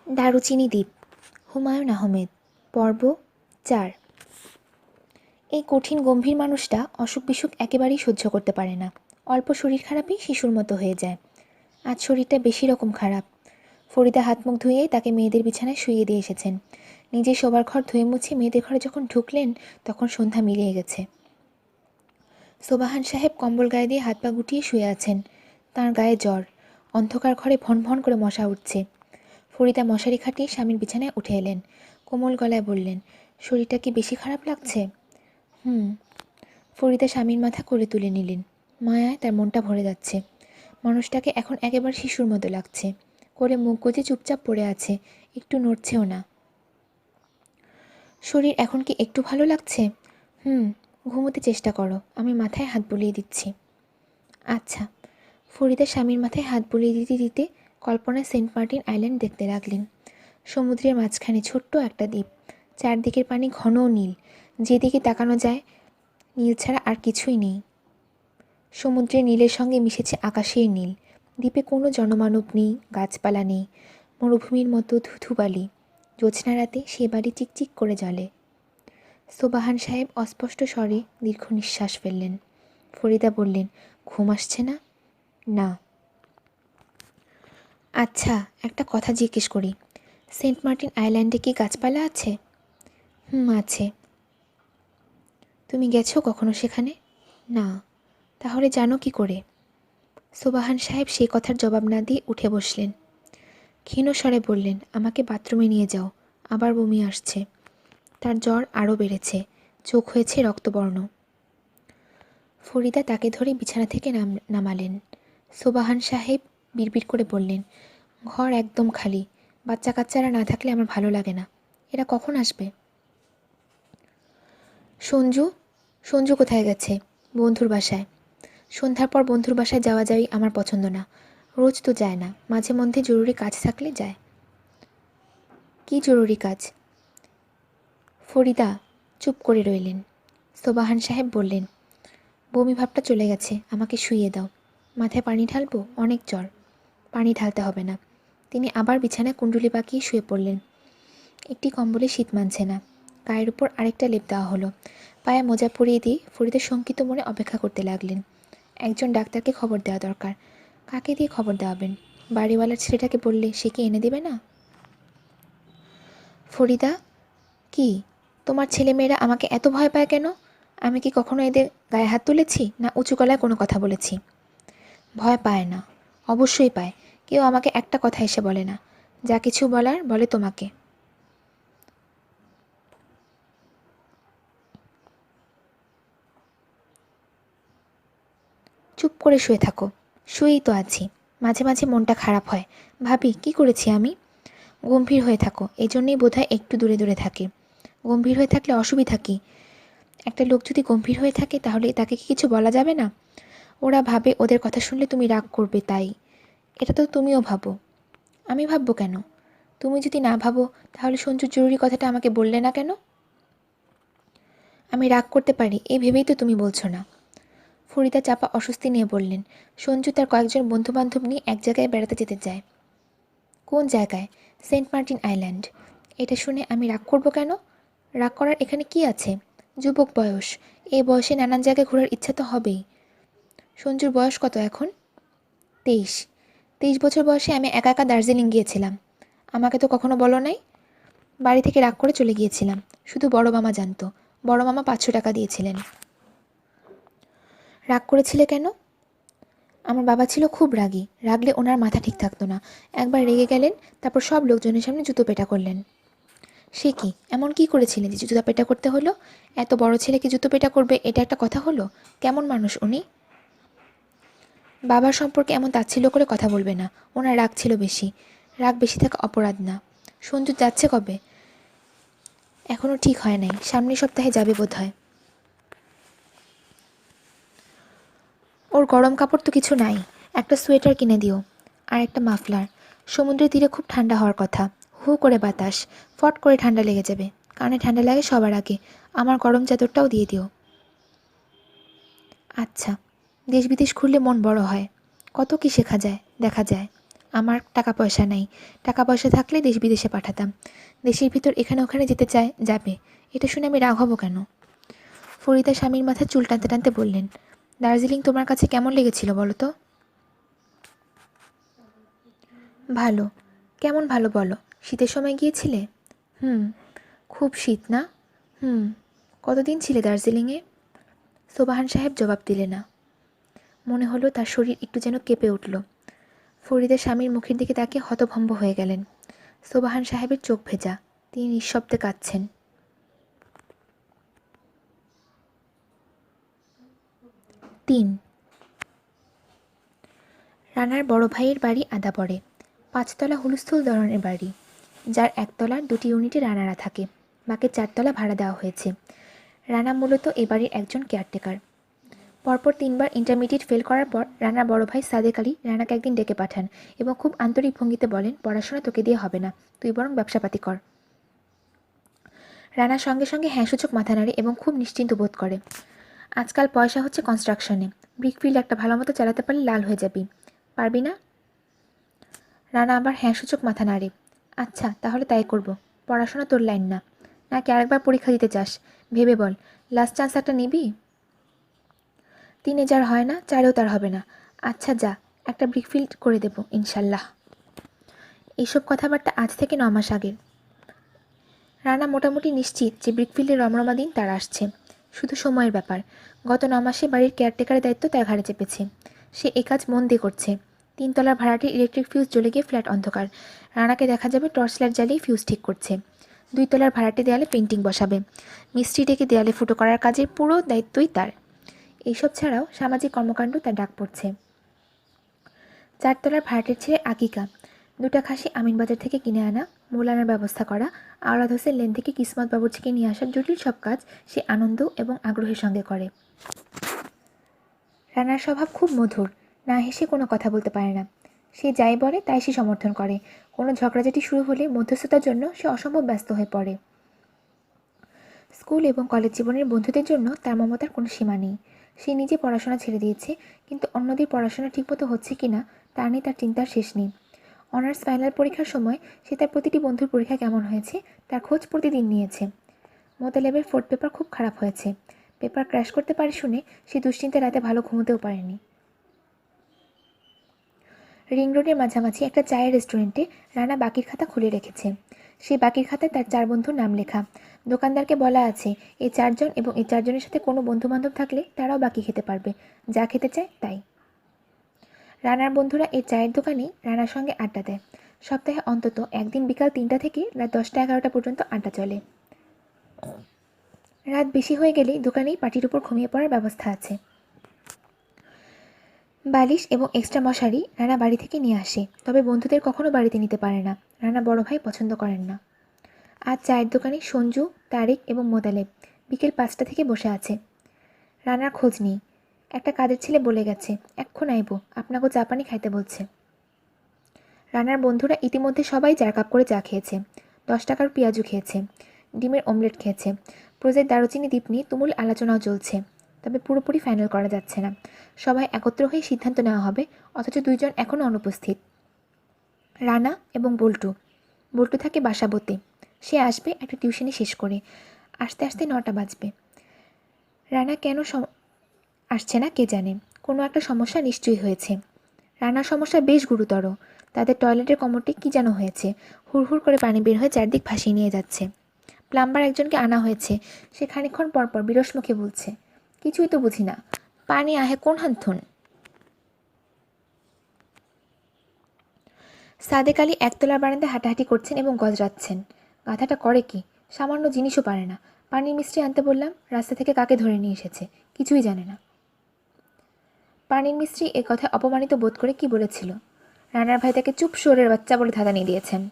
দারুচিনি দ্বীপ, হুমায়ুন আহমেদ। পর্ব ৪। এই কঠিন গম্ভীর মানুষটা অসুখ বিসুখ একেবারেই সহ্য করতে পারে না। অল্প শরীর খারাপই শিশুর মতো হয়ে যায়। আজ শরীরটা বেশি রকম খারাপ। ফরিদা হাত মুখ ধুয়েই তাকে মেয়েদের বিছানায় শুইয়ে দিয়ে এসেছেন। নিজে শোবার ঘর ধুয়ে মুছে মেয়েদের ঘরে যখন ঢুকলেন তখন সন্ধ্যা মিলিয়ে গেছে। সোবাহান সাহেব কম্বল গায়ে দিয়ে হাত পা গুটিয়ে শুয়ে আছেন। তাঁর গায়ে জ্বর। অন্ধকার ঘরে ভন ভন করে মশা উঠছে। ফরিদা মশারি খাটিয়ে স্বামীর বিছানায় উঠে এলেন। কোমল গলায় বললেন, শরীরটা কি বেশি খারাপ লাগছে? ফরিদা স্বামীর মাথা করে তুলে নিলেন। মায়ায় তার মনটা ভরে যাচ্ছে। মানুষটাকে এখন একেবারে শিশুর মতো লাগছে। করে মুখ গুজে চুপচাপ পড়ে আছে, একটু নড়ছেও না। শরীর এখন কি একটু ভালো লাগছে? ঘুমোতে চেষ্টা করো, আমি মাথায় হাত বুলিয়ে দিচ্ছি। আচ্ছা। ফরিদা স্বামীর মাথায় হাত বুলিয়ে দিতে দিতে কল্পনায় সেন্ট মার্টিন আইল্যান্ড দেখতে লাগলেন। সমুদ্রের মাঝখানে ছোট্ট একটা দ্বীপ। চারদিকের পানি ঘন নীল, যেদিকে তাকানো যায় নীল ছাড়া আর কিছুই নেই। সমুদ্রের নীলের সঙ্গে মিশেছে আকাশের নীল। দ্বীপে কোনো জনমানব নেই, গাছপালা নেই, মরুভূমির মতো ধুধু বালি। জ্যোৎস্না রাতে সে বাড়ি চিকচিক করে জ্বলে। সোবাহান সাহেব অস্পষ্ট স্বরে দীর্ঘ নিঃশ্বাস ফেললেন। ফরিদা বললেন, ঘুম আসছে না? না। আচ্ছা, একটা কথা জিজ্ঞেস করি, সেন্ট মার্টিন আইল্যান্ডে কি গাছপালা আছে? আছে। তুমি গেছো কখনো সেখানে? না। তাহলে জানো কি করে? সোবাহান সাহেব সে কথার জবাব না দিয়ে উঠে বসলেন। ক্ষীণ স্বরে বললেন, আমাকে বাথরুমে নিয়ে যাও, আবার বমি আসছে। তার জ্বর আরও বেড়েছে, চোখ হয়েছে রক্তবর্ণ। ফরিদা তাকে ধরে বিছানা থেকে নামালেন। সোবাহান সাহেব বিড়বিড় করে বললেন, ঘর একদম খালি, বাচ্চা কাচ্চারা না থাকলে আমার ভালো লাগে না। এরা কখন আসবে? সঞ্জু সঞ্জু কোথায় গেছে? বন্ধুর বাসায়। সন্ধ্যার পর বন্ধুর বাসায় যাওয়া যাওয়াই আমার পছন্দ না। রোজ তো যায় না, মাঝে মধ্যে জরুরি কাজ থাকলে যায়। কি জরুরি কাজ? ফরিদা চুপ করে রইলেন। সোবাহান সাহেব বললেন, বমি ভাবটা চলে গেছে, আমাকে শুইয়ে দাও। মাথায় পানি ঢালবো? অনেক জ্বর। পানি ঢালতে হবে না। তিনি আবার বিছানায় কুণ্ডুলি পাকিয়ে শুয়ে পড়লেন। একটি কম্বলে শীত মানছে না। গায়ের উপর আরেকটা লেপ দেওয়া হলো। পায়ে মোজা পরিয়ে দিয়ে ফরিদা শঙ্কিত মনে অপেক্ষা করতে লাগলেন। একজন ডাক্তারকে খবর দেওয়া দরকার। কাকে দিয়ে খবর দেওয়াবেন? বাড়িওয়ালার ছেলেটাকে বললে সে কি এনে দেবে না? ফরিদা, কি তোমার ছেলেমেয়েরা আমাকে এত ভয় পায় কেন? আমি কি কখনো এদের গায়ে হাত তুলেছি, না উঁচু গলায় কোনো কথা বলেছি? ভয় পায় না? অবশ্যই পায়। কেউ আমাকে একটা কথা এসে বলে না। যা কিছু বলার বলে তোমাকে। চুপ করে শুয়ে থাকো। শুয়েই তো আছি। মাঝে মাঝে মনটা খারাপ হয়, ভাবি কি করেছি আমি। গম্ভীর হয়ে থাকো, এই জন্যেই বোধহয় একটু দূরে দূরে থাকে। গম্ভীর হয়ে থাকলে অসুবিধা কী? একটা লোক যদি গম্ভীর হয়ে থাকে তাহলে তাকে কি কিছু বলা যাবে না? ওরা ভাবে ওদের কথা শুনলে তুমি রাগ করবে, তাই। এটা তো তুমিও ভাবো। আমি ভাববো কেন? তুমি যদি না ভাবো তাহলে সঞ্জুর জরুরি কথাটা আমাকে বললে না কেন? আমি রাগ করতে পারি এই ভেবেই তো তুমি বলছো না। ফরিদা চাপা অস্বস্তি নিয়ে বললেন, সঞ্জু তার কয়েকজন বন্ধুবান্ধব নিয়ে এক জায়গায় বেড়াতে যেতে চায়। কোন জায়গায়? Saint Martin Island. এটা শুনে আমি রাগ করবো কেন? রাগ করার এখানে কি আছে? যুবক বয়স, এই বয়সে নানান জায়গায় ঘোরার ইচ্ছা তো হবেই। সঞ্জুর বয়স কত এখন? 23। 23 বছর বয়সে আমি একা একা দার্জিলিং গিয়েছিলাম। আমাকে তো কখনো বলো নাই। বাড়ি থেকে রাগ করে চলে গিয়েছিলাম। শুধু বড় মামা জানতো। বড় মামা 500 টাকা দিয়েছিলেন। রাগ করেছিলে কেন? আমার বাবা ছিল খুব রাগী। রাগলে ওনার মাথা ঠিক থাকতো না। একবার রেগে গেলেন, তারপর সব লোকজনের সামনে জুতো পেটা করলেন। সে কি, এমন কি করেছিলেন যে জুতো পেটা করতে হলো? এত বড় ছেলেকে জুতো পেটা করবে, এটা একটা কথা হলো? কেমন মানুষ উনি? বাবার সম্পর্কে এমন তাচ্ছিল্য করে কথা বলবে না। ওনার রাগ ছিল বেশি। রাগ বেশি থাকা অপরাধ না। সঞ্জু যাচ্ছে কবে? এখনও ঠিক হয় নাই, সামনের সপ্তাহে যাবে বোধহয়। ওর গরম কাপড় তো কিছু নাই। একটা সোয়েটার কিনে দিও, আর একটা মাফলার। সমুদ্রের তীরে খুব ঠান্ডা হওয়ার কথা। হু করে বাতাস, ফট করে ঠান্ডা লেগে যাবে। কানে ঠান্ডা লাগে সবার আগে। আমার গরম চাদরটাও দিয়ে দিও। আচ্ছা। দেশ বিদেশ ঘুরলে মন বড় হয়, কত কি শেখা যায়, দেখা যায়। আমার টাকা পয়সা নাই। টাকা পয়সা থাকলে দেশ বিদেশে পাঠাতাম। দেশের ভিতর এখানে ওখানে যেতে চায়, যাবে। এটা শুনে আমি রাগ হব কেন? ফরিদা স্বামীর মাথায় চুল টানতে টানতে বললেন, দার্জিলিং তোমার কাছে কেমন লেগেছিল বলো তো? ভালো। কেমন ভালো বলো? শীতের সময় গিয়েছিলে? হুম। খুব শীত না? হুম। কতদিন ছিলে দার্জিলিংয়ে? সোবাহান সাহেব জবাব দিলে না। মনে হলো তার শরীর একটু যেন কেঁপে উঠল। ফরিদা স্বামীর মুখের দিকে তাকিয়ে হতভম্ব হয়ে গেলেন। সোবাহান সাহেবের চোখ ভেজা, তিনি নিঃশব্দে কাঁদছেন। ৩। রানার বড় ভাইয়ের বাড়ি আদাবরে। ৫ তলা হুলস্থুল ধরনের বাড়ি, যার একতলার 2টি ইউনিটে রানারা থাকে, বাকি 4 তলা ভাড়া দেওয়া হয়েছে। রানা মূলত এ বাড়ির একজন কেয়ারটেকার। পরপর 3বার ইন্টারমিডিয়েট ফেল করার পর রানার বড় ভাই সাদেক আলী রানাকে একদিন ডেকে পাঠান এবং খুব আন্তরিক ভঙ্গিতে বলেন, পড়াশোনা তোকে দিয়ে হবে না, তুই বরং ব্যবসাপাতি কর। রানা সঙ্গে সঙ্গে হ্যাঁ সূচক মাথা নাড়ে এবং খুব নিশ্চিন্ত বোধ করে। আজকাল পয়সা হচ্ছে কনস্ট্রাকশনে। ব্রিকফিল্ড একটা ভালো মতো চালাতে পারলে লাল হয়ে যাবি। পারবি না? রানা আবার হ্যাঁ সূচক মাথা নাড়ে। আচ্ছা, তাহলে তাই করব। পড়াশোনা তোর লাইন না, নাকি আরেকবার পরীক্ষা দিতে চাস? ভেবে বল, লাস্ট চান্স একটা নিবি? 3-এ যার হয় না, 4-এও তার হবে না। আচ্ছা যা, একটা ব্রিকফিল্ড করে দেব ইনশাল্লাহ। এইসব কথাবার্তা আজ থেকে 9 মাস আগের। রানা মোটামুটি নিশ্চিত যে ব্রিকফিল্ডের রমরমা দিন তার আসছে, শুধু সময়ের ব্যাপার। গত 9 মাসে বাড়ির কেয়ারটেকারের দায়িত্ব তার ঘাড়ে চেপেছে। সে এ কাজ মন দিয়ে করছে। 3 তলার ভাড়াটির ইলেকট্রিক ফিউজ জ্বলে গিয়ে ফ্ল্যাট অন্ধকার। রানাকে দেখা যাবে টর্চ লাইট জ্বালিয়ে ফিউজ ঠিক করছে। 2 তলার ভাড়াটি দেয়ালে পেন্টিং বসাবে। মিস্ত্রি ডেকে দেয়ালে ফুটো করার কাজের পুরো দায়িত্বই তার। এইসব ছাড়াও সামাজিক কর্মকাণ্ড তার ডাক পড়ছে। 4 তলার ভাড়াটের ছেলে আকিকা, 2টা খাসি আমিনবাজার থেকে কিনে আনা, মৌলানার ব্যবস্থা করা, আওলাদ হোসেন লেন থেকে কিসমত বাবুর্চিকে নিয়ে আসার জটিল সব কাজ সে আনন্দ এবং আগ্রহের সঙ্গে করে। রানার স্বভাব খুব মধুর, না হেসে কোনো কথা বলতে পারে না। সে যাই বলে তাই সে সমর্থন করে। কোনো ঝগড়াঝাটি শুরু হলে মধ্যস্থতার জন্য সে অসম্ভব ব্যস্ত হয়ে পড়ে। স্কুল এবং কলেজ জীবনের বন্ধুদের জন্য তার মমতার কোনো সীমা নেই। সে নিজে পড়াশোনা ছেড়ে দিয়েছে, কিন্তু অন্যদের পড়াশোনা ঠিকমতো হচ্ছে কিনা তা নিয়ে তার চিন্তার শেষ নেই। অনার্স ফাইনাল পরীক্ষার সময় সে তার প্রতিটি বন্ধুর পরীক্ষা কেমন হয়েছে তার খোঁজ প্রতিদিন নিয়েছে। মোতালেবের 4th পেপার খুব খারাপ হয়েছে। পেপার ক্র্যাশ করতে পারে শুনে সে দুশ্চিন্তায় রাতে ভালো ঘুমোতেও পারেনি। রিং রোডের মাঝামাঝি একটা চায়ের রেস্টুরেন্টে রানা বাকির খাতা খুলে রেখেছে। সেই বাকির খাতায় তার 4 বন্ধুর নাম লেখা। দোকানদারকে বলা আছে এই 4 জন এবং এই 4 জনের সাথে কোনো বন্ধুবান্ধব থাকলে তারাও বাকি খেতে পারবে, যা খেতে চায় তাই। রানার বন্ধুরা এই চায়ের দোকানেই রানার সঙ্গে আড্ডা দেয়। সপ্তাহে অন্তত একদিন বিকাল 3টা থেকে রাত 10টা-11টা পর্যন্ত আড্ডা চলে। রাত বেশি হয়ে গেলেই দোকানেই পাটির উপর ঘুমিয়ে পড়ার ব্যবস্থা আছে। বালিশ এবং এক্সট্রা মশারি রানা বাড়ি থেকে নিয়ে আসে, তবে বন্ধুদের কখনো বাড়িতে নিতে পারে না। রানা বড় ভাই পছন্দ করেন না। আজ চায়ের দোকানে সঞ্জু, তারিক এবং মোতালেব বিকেল 5টা থেকে বসে আছে। রানার খোঁজ নেই। একটা কাজের ছেলে বলে গেছে, এক্ষণ আইব, আপনাকে চা পানি খাইতে বলছে। রানার বন্ধুরা ইতিমধ্যে সবাই 4 কাপ করে চা খেয়েছে, 10 টাকার পেঁয়াজু খেয়েছে, ডিমের অমলেট খেয়েছে। প্রজেক্ট দারুচিনি দ্বীপ নিয়ে তুমুল আলোচনাও চলছে, তবে পুরোপুরি ফাইনাল করা যাচ্ছে না। সবাই একত্র হয়ে সিদ্ধান্ত নেওয়া হবে, অথচ 2 জন এখনও অনুপস্থিত। রানা এবং বল্টু। বল্টু থাকে বাসাবোতে। সে আসবে একটা টিউশনি শেষ করে, আস্তে আস্তে 9টা বাজবে। রানা কেন আসছে না কে জানে। কোনো একটা সমস্যা নিশ্চয়ই হয়েছে। রানার সমস্যা বেশ গুরুতর। তাদের টয়লেটের কোমরটি কী যেন হয়েছে, হুড়হুড় করে পানি বের হয়ে চারদিক ভাসিয়ে নিয়ে যাচ্ছে। প্লাম্বার একজনকে আনা হয়েছে, সে খানিকক্ষণ পরপর বিরস মুখে বলছে, কিছুই তো বুঝি না, পানি আহে কোন হান্থুন। সাদেক আলী 1তলার বারান্দায় হাঁটাহাঁটি করছেন এবং গজরাচ্ছেন। গাধাটা করে কি, সামান্য জিনিসও পারে না। পানির মিস্ত্রি আনতে বললাম, রাস্তা থেকে কাকে ধরে নিয়ে এসেছে, কিছুই জানে না। পানির মিস্ত্রি এ কথায় অপমানিত বোধ করে কি বলেছিল? রানার ভাই তাকে চুপ শোরের বাচ্চা বলে ধাঁধানি দিয়েছেন।